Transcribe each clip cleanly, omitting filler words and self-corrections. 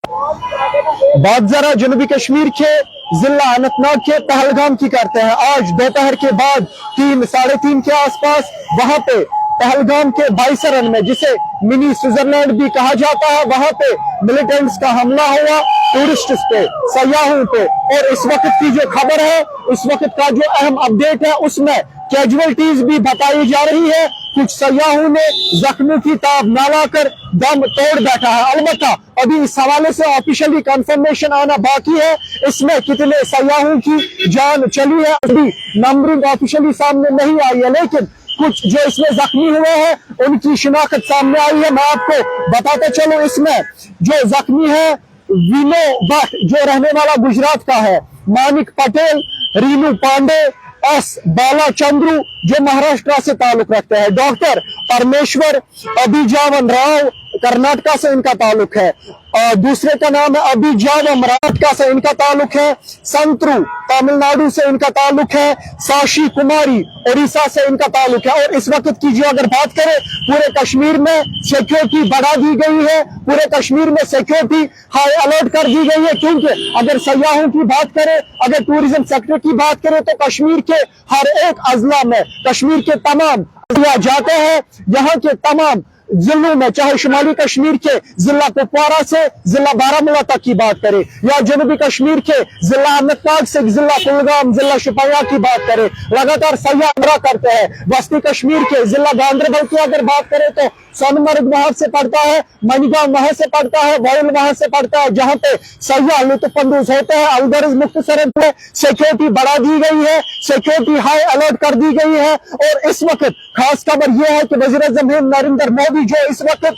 बात जरा जनूबी कश्मीर के जिला अनंतनाग के पहलगाम की करते हैं। आज दोपहर के बाद 3-3:30 के आसपास वहां पे पहलगाम के बाइसरन में, जिसे मिनी स्विट्जरलैंड भी कहा जाता है, वहां पे मिलिटेंट्स का हमला हुआ टूरिस्ट्स पे, सयाहों पे। और इस वक्त की जो खबर है, इस वक्त का जो अहम अपडेट है, उसमें कैजुअलिटीज भी बताई जा रही है। कुछ सयाहों ने जख्मों की ताब ना लाकर दम तोड़ बैठा है। अलबत्ता अभी इस हवाले से ऑफिशियली कंफर्मेशन आना बाकी है, इसमें कितने सयाहों की जान चली है अभी नंबरिंग ऑफिशियली सामने नहीं आई है। लेकिन कुछ जो इसमें जख्मी हुए हैं उनकी शिनाख्त सामने आई है। मैं आपको बताता चलूं, इसमें जो जख्मी है विनो भट्ट जो रहने वाला गुजरात का है, मानिक पटेल, रीनू पांडे, एस बालाचंद्रू जो महाराष्ट्र से ताल्लुक रखते हैं, डॉक्टर परमेश्वर अभिजावन राव कर्नाटका से इनका ताल्लुक है, और दूसरे का नाम है अभिजावन मराठा से इनका ताल्लुक है, संतरू तमिलनाडु से इनका ताल्लुक है, साशी कुमारी उड़ीसा से इनका ताल्लुक है। और इस वक्त की जो अगर बात करें, पूरे कश्मीर में सिक्योरिटी बढ़ा दी गई है, पूरे कश्मीर में सिक्योरिटी हाई अलर्ट कर दी गई है। क्योंकि अगर सयाहों की बात करें, अगर टूरिज्म सेक्टर की बात करें, तो कश्मीर के हर एक अजला में, कश्मीर के तमाम अजला जाते हैं, यहाँ के तमाम जिलों में, चाहे शुमाली कश्मीर के जिला कुपवारा से जिला बारामूला तक की बात करें, या जनूबी कश्मीर के जिला अनंतनाग से जिला कुलगाम, जिला शोपियां की बात करें, लगातार सयाह हमला करते हैं। वस्ती कश्मीर के जिला गांधरबल की अगर बात करें तो सोनमर्ग वहां से पड़ता है, मणिगांव वहां से पड़ता है, वॉयल वहां से पड़ता है, जहां पे सयाह लुत्फअंदोज होते हैं। अलगर्ज मुख्तसरन पे सिक्योरिटी बढ़ा दी गई है, सिक्योरिटी हाई अलर्ट कर दी गई है। और इस वक्त खास खबर यह है कि वज़ीर-ए-आज़म नरेंद्र मोदी जो इस वक्त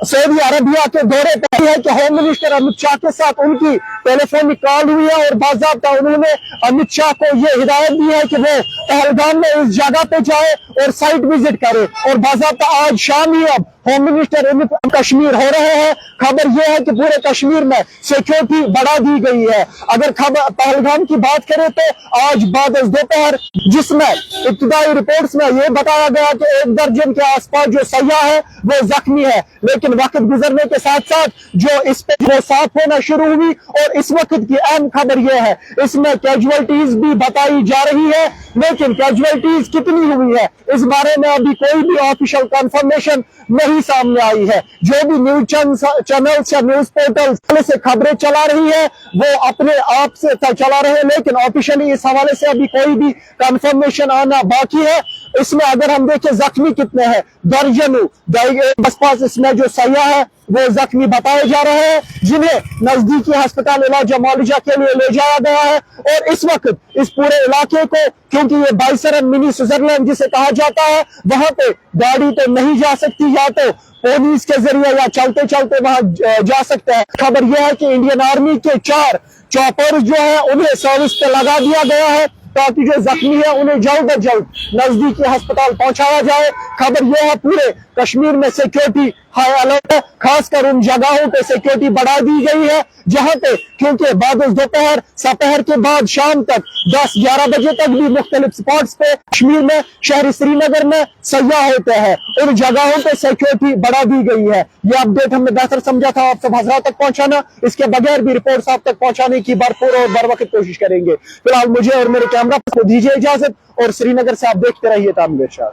सऊदी अरबिया के दौरे पर है, कि होम मिनिस्टर अमित शाह के साथ उनकी टेलीफोनिक कॉल हुई है और बाज़ाब्ता उन्होंने अमित शाह को ये हिदायत दी है कि वो पहलगाम में इस जगह पे जाए और साइट विजिट करे। और बाज़ाब्ता आज शाम ही अब होम मिनिस्टर कश्मीर हो रहे हैं। खबर यह है कि पूरे कश्मीर में सिक्योरिटी बढ़ा दी गई है। अगर खबर पहलगाम की बात करें तो आज बाद दोपहर, जिसमें इब्तिदाई रिपोर्ट्स में यह बताया गया कि 1 दर्जन के आसपास जो सयाह है वो जख्मी है। लेकिन वक्त गुजरने के साथ साथ जो इस पे वो साफ होना शुरू हुई। और इस वक्त की अहम खबर यह है, इसमें कैजुअलिटीज भी बताई जा रही है, लेकिन कैजुअलिटीज कितनी हुई है इस बारे में अभी कोई भी ऑफिशियल कंफर्मेशन नहीं सामने आई है। जो भी न्यूज चैनल्स या न्यूज पोर्टल से खबरें चला रही है वो अपने आप से चला रहे हैं, लेकिन ऑफिशियली इस हवाले से अभी कोई भी कंफर्मेशन आना बाकी है। इसमें अगर हम देखें जख्मी कितने हैं, दर्जनों आसपास इसमें जो सयाह है वो जख्मी बताए जा रहे हैं, जिन्हें नजदीकी अस्पताल इलाज मुआवजा के लिए ले जाया गया है। और इस वक्त इस पूरे इलाके को, क्योंकि ये बाइसरन मिनी स्विट्जरलैंड जिसे कहा जाता है, वहां पे गाड़ी तो नहीं जा सकती, या तो पुलिस के जरिए या चलते चलते वहां जा सकते हैं। खबर यह है कि इंडियन आर्मी के 4 चॉपर्स जो है उन्हें सर्विस पे लगा दिया गया है, ताकि जो जख्मी है उन्हें जल्द अज जल्द नजदीकी अस्पताल पहुंचाया जाए। खबर यह है पूरे कश्मीर में सिक्योरिटी हाई अलर्ट है, खासकर उन जगहों पे सिक्योरिटी बढ़ा दी गई है जहां पे, क्योंकि बाद दोपहर सपहर के बाद शाम तक 10-11 बजे तक भी मुख्तलिफ स्पॉट्स पे कश्मीर में, शहरी श्रीनगर में सयाह होते हैं, उन जगहों पे सिक्योरिटी बढ़ा दी गई है। ये अपडेट हमने बेहतर समझा था आप सब हजरात तक पहुंचाना, इसके बगैर भी रिपोर्ट्स आप तक पहुंचाने की भरपूर और बर वक्त कोशिश करेंगे। फिलहाल मुझे और मेरे कैमरा को दीजिए इजाजत, और श्रीनगर से आप देखते रहिए तामीर शाह।